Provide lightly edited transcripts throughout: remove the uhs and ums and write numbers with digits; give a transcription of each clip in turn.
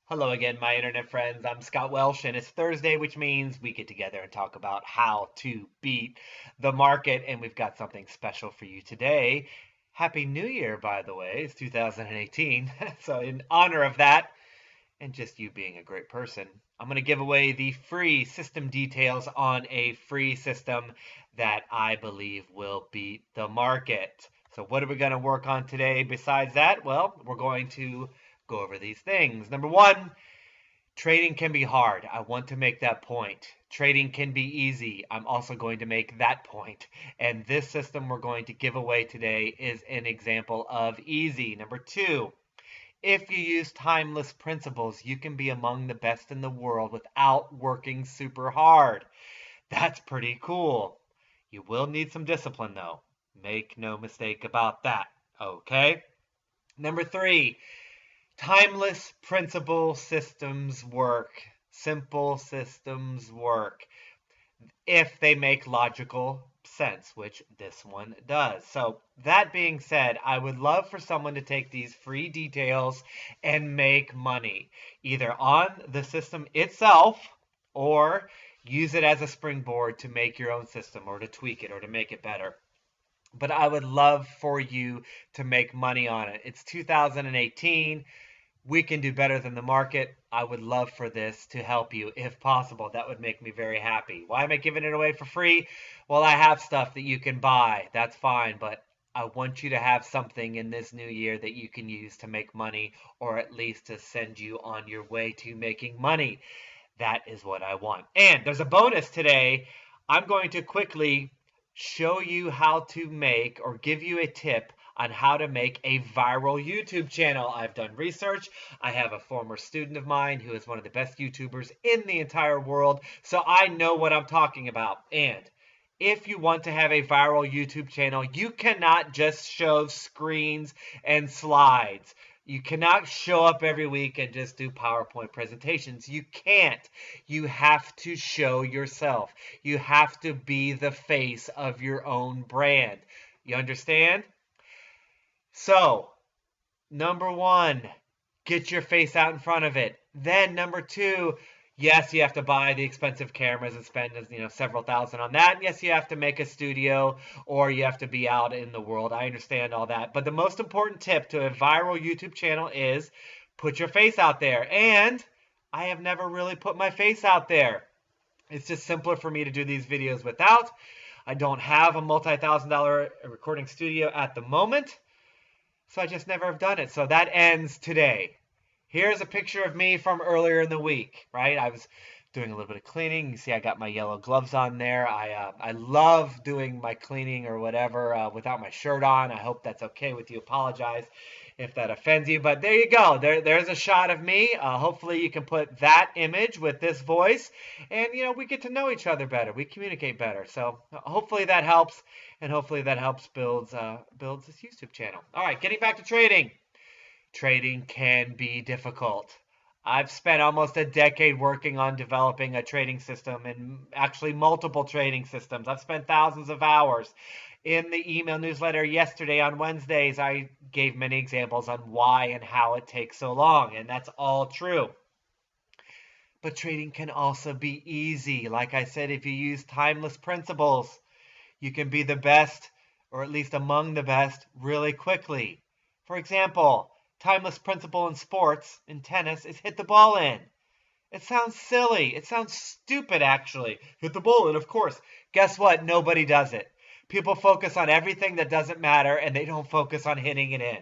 Hello again, my internet friends. I'm Scott Welsh, and it's Thursday, which means we get together and talk about how to beat the market. And we've got something special for you today. Happy New Year, by the way. It's 2018. So, in honor of that, and just you being a great person, I'm going to give away the free system details on a free system that I believe will beat the market. So, what are we going to work on today besides that? Well, we're going to go over these things. Number one, trading can be hard. I want to make that point. Trading can be easy. I'm also going to make that point. And this system we're going to give away today is an example of easy. Number two, if you use timeless principles, you can be among the best in the world without working super hard. That's pretty cool. You will need some discipline, though. Make no mistake about that. Okay? Number three, timeless principle systems work. Simple systems work if they make logical sense, which this one does. So, that being said, I would love for someone to take these free details and make money, either on the system itself or use it as a springboard to make your own system or to tweak it or to make it better. But I would love for you to make money on it. It's 2018. We can do better than the market. I would love for this to help you if possible. That would make me very happy. Why am I giving it away for free? Well, I have stuff that you can buy. That's fine, but I want you to have something in this new year that you can use to make money or at least to send you on your way to making money. That is what I want. And there's a bonus today. I'm going to quickly show you how to make or give you a tip on how to make a viral YouTube channel. I've done research. I have a former student of mine who is one of the best YouTubers in the entire world, so I know what I'm talking about. And if you want to have a viral YouTube channel, you cannot just show screens and slides. You cannot show up every week and just do PowerPoint presentations. You can't. You have to show yourself. You have to be the face of your own brand. You understand? So, number one, get your face out in front of it. Then number two, yes, you have to buy the expensive cameras and spend several thousand on that. Yes, you have to make a studio or you have to be out in the world. I understand all that. But the most important tip to a viral YouTube channel is put your face out there. And I have never really put my face out there. It's just simpler for me to do these videos without. I don't have a multi-$1,000 recording studio at the moment. So I just never have done it. So that ends today. Here's a picture of me from earlier in the week, right? I was doing a little bit of cleaning. You see I got my yellow gloves on there. I love doing my cleaning or whatever without my shirt on. I hope that's okay with you. Apologize if that offends you. But there you go. There's a shot of me. Hopefully you can put that image with this voice. And, we get to know each other better. We communicate better. So hopefully that helps. And hopefully that helps builds this YouTube channel. All right, getting back to trading. Trading can be difficult. I've spent almost a decade working on developing a trading system and actually multiple trading systems. I've spent thousands of hours. In the email newsletter yesterday on Wednesdays, I gave many examples on why and how it takes so long, and that's all true. But trading can also be easy. Like I said, if you use timeless principles, you can be the best, or at least among the best, really quickly. For example, timeless principle in sports, in tennis, is hit the ball in. It sounds silly. It sounds stupid, actually. Hit the ball in, of course. Guess what? Nobody does it. People focus on everything that doesn't matter, and they don't focus on hitting it in.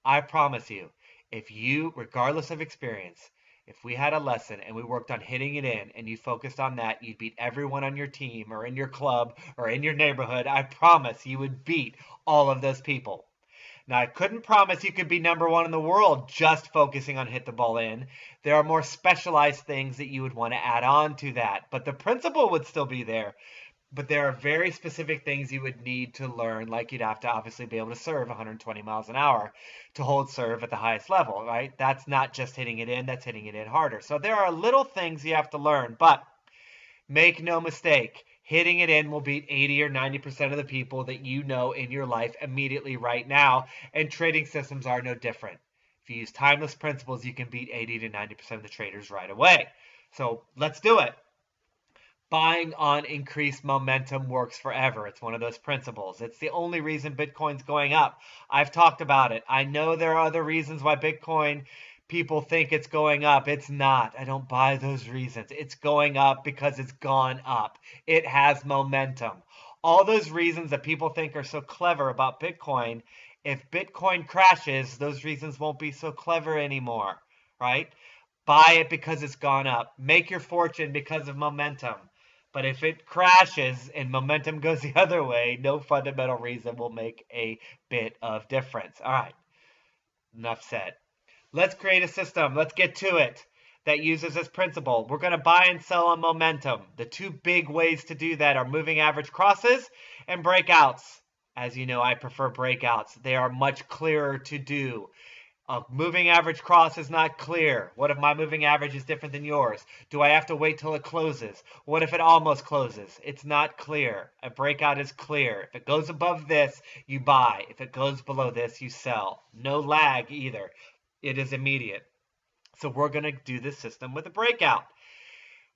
I promise you, if you, regardless of experience, if we had a lesson and we worked on hitting it in and you focused on that, you'd beat everyone on your team or in your club or in your neighborhood. I promise you would beat all of those people. Now, I couldn't promise you could be number one in the world just focusing on hit the ball in. There are more specialized things that you would want to add on to that, but the principle would still be there. But there are very specific things you would need to learn, like you'd have to obviously be able to serve 120 miles an hour to hold serve at the highest level, right? That's not just hitting it in, that's hitting it in harder. So there are little things you have to learn, but make no mistake, hitting it in will beat 80 or 90% of the people that you know in your life immediately right now, and trading systems are no different. If you use timeless principles, you can beat 80 to 90% of the traders right away. So let's do it. Buying on increased momentum works forever. It's one of those principles. It's the only reason Bitcoin's going up. I've talked about it. I know there are other reasons why Bitcoin people think it's going up. It's not. I don't buy those reasons. It's going up because it's gone up. It has momentum. All those reasons that people think are so clever about Bitcoin, if Bitcoin crashes, those reasons won't be so clever anymore, right? Buy it because it's gone up. Make your fortune because of momentum. But if it crashes and momentum goes the other way, no fundamental reason will make a bit of difference. All right, enough said. Let's create a system. Let's get to it that uses this principle. We're going to buy and sell on momentum. The two big ways to do that are moving average crosses and breakouts. As you know, I prefer breakouts. They are much clearer to do. A moving average cross is not clear. What if my moving average is different than yours? Do I have to wait till it closes? What if it almost closes? It's not clear. A breakout is clear. If it goes above this, you buy. If it goes below this, you sell. No lag either. It is immediate. So we're going to do this system with a breakout.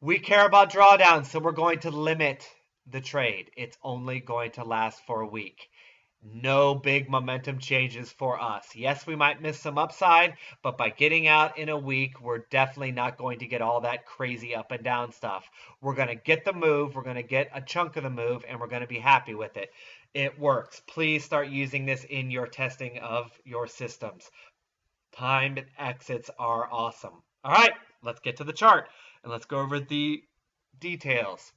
We care about drawdowns, so we're going to limit the trade. It's only going to last for a week. No big momentum changes for us. Yes, we might miss some upside, but by getting out in a week, we're definitely not going to get all that crazy up and down stuff. We're going to get the move, we're going to get a chunk of the move, and we're going to be happy with it. It works. Please start using this in your testing of your systems. Timed exits are awesome. All right, let's get to the chart, and let's go over the details.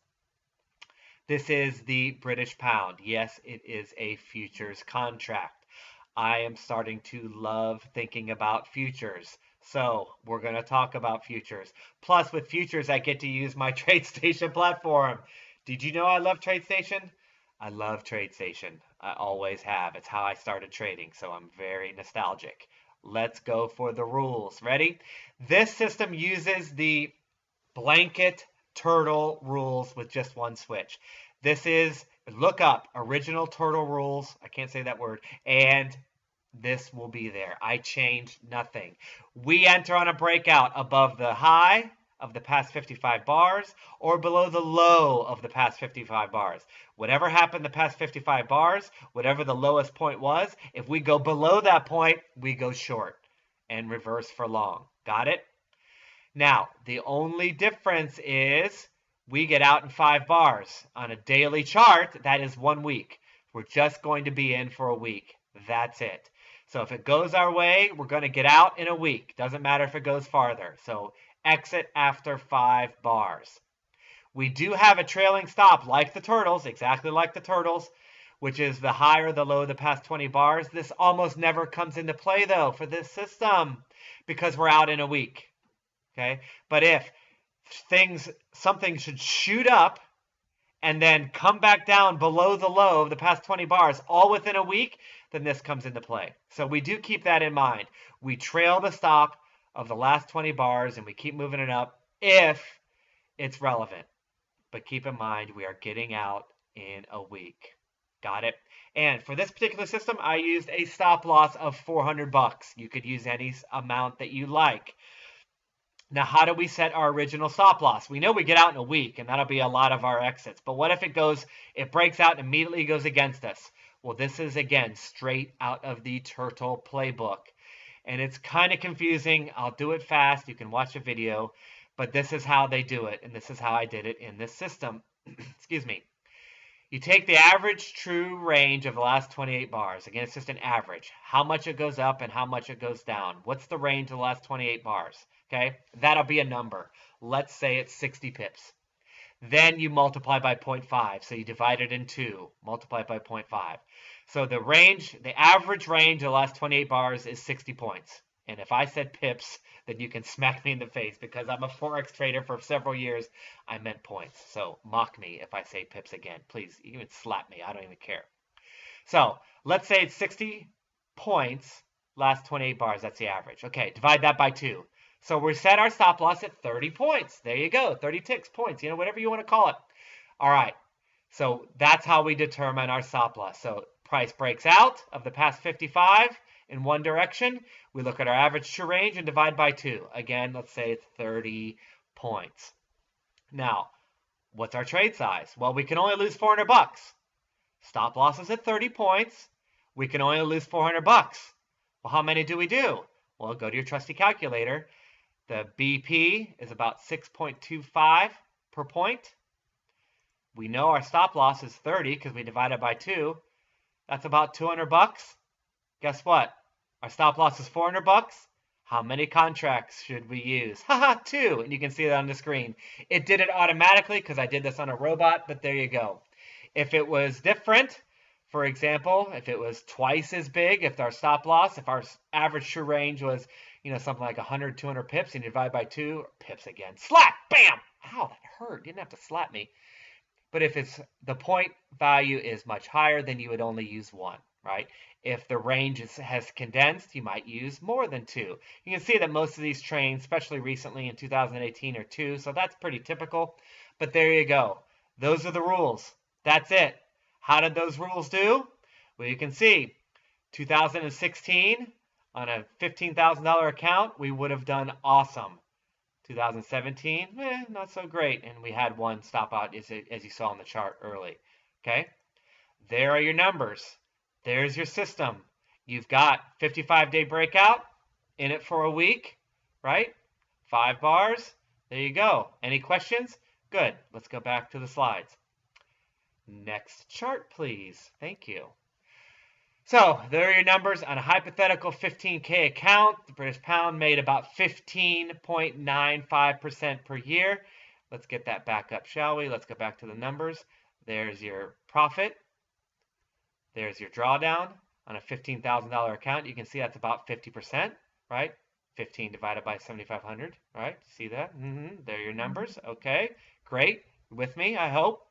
This is the British pound. Yes, it is a futures contract. I am starting to love thinking about futures. So we're going to talk about futures. Plus, with futures, I get to use my TradeStation platform. Did you know I love TradeStation? I love TradeStation. I always have. It's how I started trading, so I'm very nostalgic. Let's go for the rules. Ready? This system uses the blanket turtle rules with just one switch. This is, look up original turtle rules. I can't say that word. And this will be there. I changed nothing. We enter on a breakout above the high of the past 55 bars or below the low of the past 55 bars. Whatever happened the past 55 bars, whatever the lowest point was, if we go below that point, we go short and reverse for long. Got it? Now, the only difference is we get out in 5 bars. On a daily chart, that is 1 week. We're just going to be in for a week. That's it. So if it goes our way, we're going to get out in a week. Doesn't matter if it goes farther. So exit after 5 bars. We do have a trailing stop like the turtles, exactly like the turtles, which is the high or the low of the past 20 bars. This almost never comes into play, though, for this system because we're out in a week. Okay, but if something should shoot up and then come back down below the low of the past 20 bars all within a week, then this comes into play. So we do keep that in mind. We trail the stop of the last 20 bars and we keep moving it up if it's relevant. But keep in mind, we are getting out in a week. Got it? And for this particular system, I used a stop loss of 400 bucks. You could use any amount that you like. Now, how do we set our original stop loss? We know we get out in a week, and that'll be a lot of our exits. But what if it breaks out and immediately goes against us? Well, this is, again, straight out of the Turtle playbook. And it's kind of confusing. I'll do it fast. You can watch a video. But this is how they do it, and this is how I did it in this system. Excuse me. You take the average true range of the last 28 bars. Again, it's just an average. How much it goes up and how much it goes down. What's the range of the last 28 bars? Okay, that'll be a number. Let's say it's 60 pips. Then you multiply by 0.5. So you divide it in 2, multiply by 0.5. So the average range of the last 28 bars is 60 points. And if I said pips, then you can smack me in the face because I'm a Forex trader for several years. I meant points. So mock me if I say pips again. Please, even slap me. I don't even care. So let's say it's 60 points, last 28 bars. That's the average. Okay, divide that by 2. So we set our stop loss at 30 points. There you go, 30 ticks, points, whatever you want to call it. All right, so that's how we determine our stop loss. So price breaks out of the past 55 in one direction, we look at our average true range and divide by 2. Again, let's say it's 30 points. Now, what's our trade size? Well, we can only lose 400 bucks. Stop loss is at 30 points. We can only lose 400 bucks. Well, how many do we do? Well, go to your trusty calculator. The BP is about 6.25 per point. We know our stop loss is 30 because we divide it by 2. That's about 200 bucks. Guess what? Our stop loss is 400 bucks. How many contracts should we use? Haha, 2. And you can see that on the screen. It did it automatically because I did this on a robot, but there you go. If it was different, for example, if it was twice as big, if our stop loss, if our average true range was, something like 100, 200 pips, and you divide by 2, pips again. Slap! Bam! Ow, that hurt. You didn't have to slap me. But if the point value is much higher, then you would only use 1, right? If the range has condensed, you might use more than 2. You can see that most of these trains, especially recently in 2018, are 2, so that's pretty typical. But there you go. Those are the rules. That's it. How did those rules do? Well, you can see 2016 on a $15,000 account, we would have done awesome. 2017, not so great. And we had one stop out as you saw on the chart early. Okay, there are your numbers. There's your system. You've got 55-day breakout, in it for a week, right? 5 bars. There you go. Any questions? Good. Let's go back to the slides. Next chart, please. Thank you. So there are your numbers on a hypothetical 15K account. The British pound made about 15.95% per year. Let's get that back up, shall we? Let's go back to the numbers. There's your profit. There's your drawdown on a $15,000 account. You can see that's about 50%, right? 15 divided by 7,500, right? See that? There are your numbers. Okay, great. With me, I hope.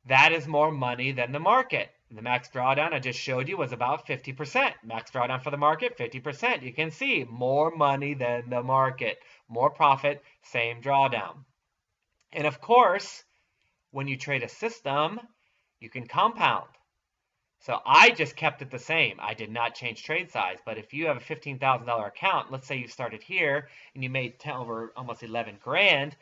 That is more money than the market. The max drawdown I just showed you was about 50%. Max drawdown for the market, 50%. You can see more money than the market. More profit, same drawdown. And of course, when you trade a system, you can compound. So I just kept it the same. I did not change trade size. But if you have a $15,000 account, let's say you started here and you made over almost 11 grand.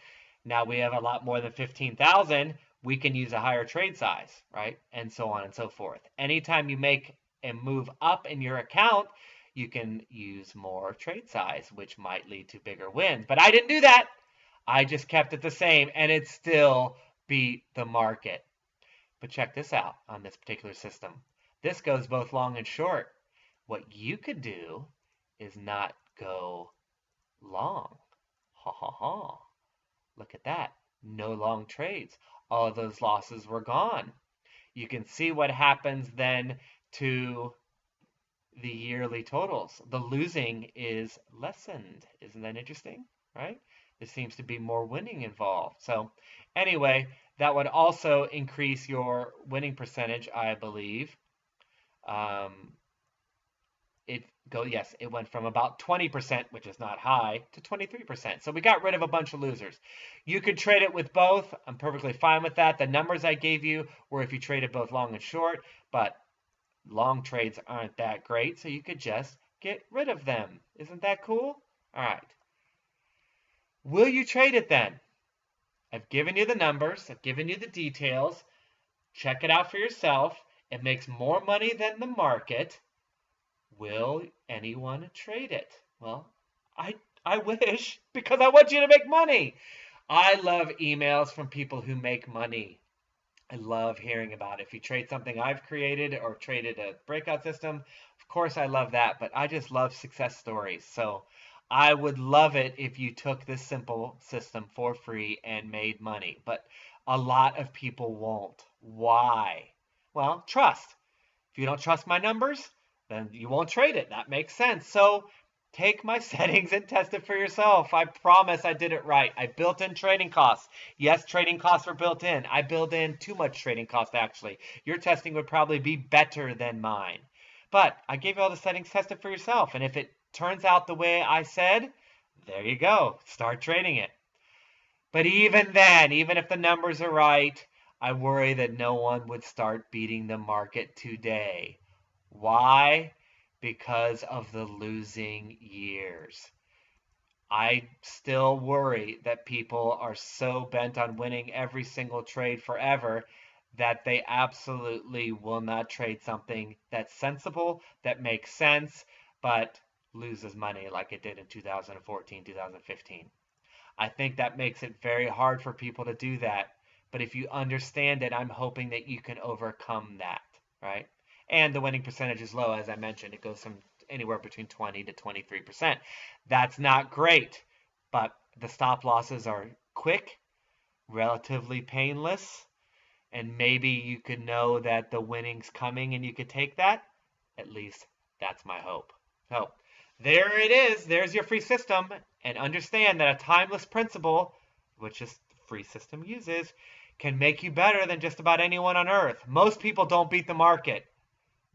Now we have a lot more than 15,000. We can use a higher trade size, right? And so on and so forth. Anytime you make a move up in your account, you can use more trade size, which might lead to bigger wins. But I didn't do that. I just kept it the same, and it still beat the market. But check this out on this particular system. This goes both long and short. What you could do is not go long. Ha ha ha. Look at that. No long trades. All of those losses were gone. You can see what happens then to the yearly totals. The losing is lessened. Isn't that interesting, right? There seems to be more winning involved. So anyway, that would also increase your winning percentage, I believe. It went from about 20%, which is not high, to 23%. So we got rid of a bunch of losers. You could trade it with both. I'm perfectly fine with that. The numbers I gave you were if you traded both long and short, but long trades aren't that great, so you could just get rid of them. Isn't that cool? All right. Will you trade it then? I've given you the numbers. I've given you the details. Check it out for yourself. It makes more money than the market. Will anyone trade it? Well, I wish, because I want you to make money. I love emails from people who make money. I love hearing about it. If you trade something I've created or traded a breakout system, of course I love that, but I just love success stories. So I would love it if you took this simple system for free and made money, but a lot of people won't. Why? Well, trust. If you don't trust my numbers, then you won't trade it. That makes sense. So take my settings and test it for yourself. I promise I did it right. I built in trading costs. Yes, trading costs were built in. I built in too much trading cost, actually. Your testing would probably be better than mine. But I gave you all the settings, test it for yourself. And if it turns out the way I said, there you go. Start trading it. But even then, even if the numbers are right, I worry that no one would start beating the market today. Why? because of the losing years. I still worry that people are so bent on winning every single trade forever that they absolutely will not trade something that's sensible, that makes sense, but loses money like it did in 2014, 2015. I think that makes it very hard for people to do that. But if you understand it, I'm hoping that you can overcome that, right? And the winning percentage is low, as I mentioned. It goes from anywhere between 20 to 23%. That's not great, but the stop losses are quick, relatively painless, and maybe you could know that the winning's coming and you could take that. At least that's my hope. So there it is. There's your free system. And understand that a timeless principle, which this free system uses, can make you better than just about anyone on earth. Most people don't beat the market.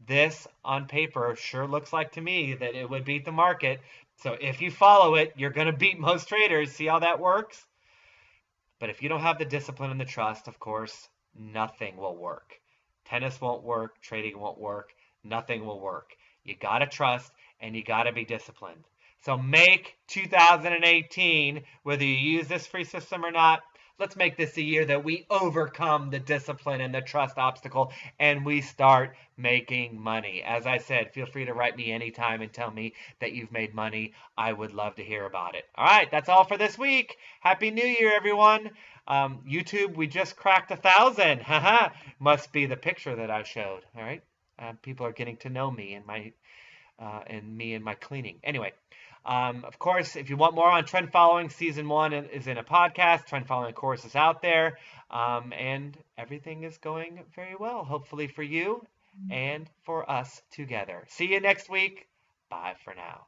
This, on paper, sure looks like to me that it would beat the market. So if you follow it, you're going to beat most traders. See how that works? But if you don't have the discipline and the trust, of course, nothing will work. Tennis won't work, trading won't work, nothing will work. You got to trust and you got to be disciplined. So make 2018, whether you use this free system or not, let's make this a year that we overcome the discipline and the trust obstacle and we start making money. As I said, feel free to write me anytime and tell me that you've made money. I would love to hear about it. All right, that's all for this week. Happy New Year, everyone. YouTube, we just cracked 1,000. Haha, must be the picture that I showed. All right, people are getting to know me and my cleaning. Anyway, of course, if you want more on trend following, season 1 is in a podcast. Trend following course is out there, and everything is going very well, hopefully for you and for us together. See you next week. Bye for now.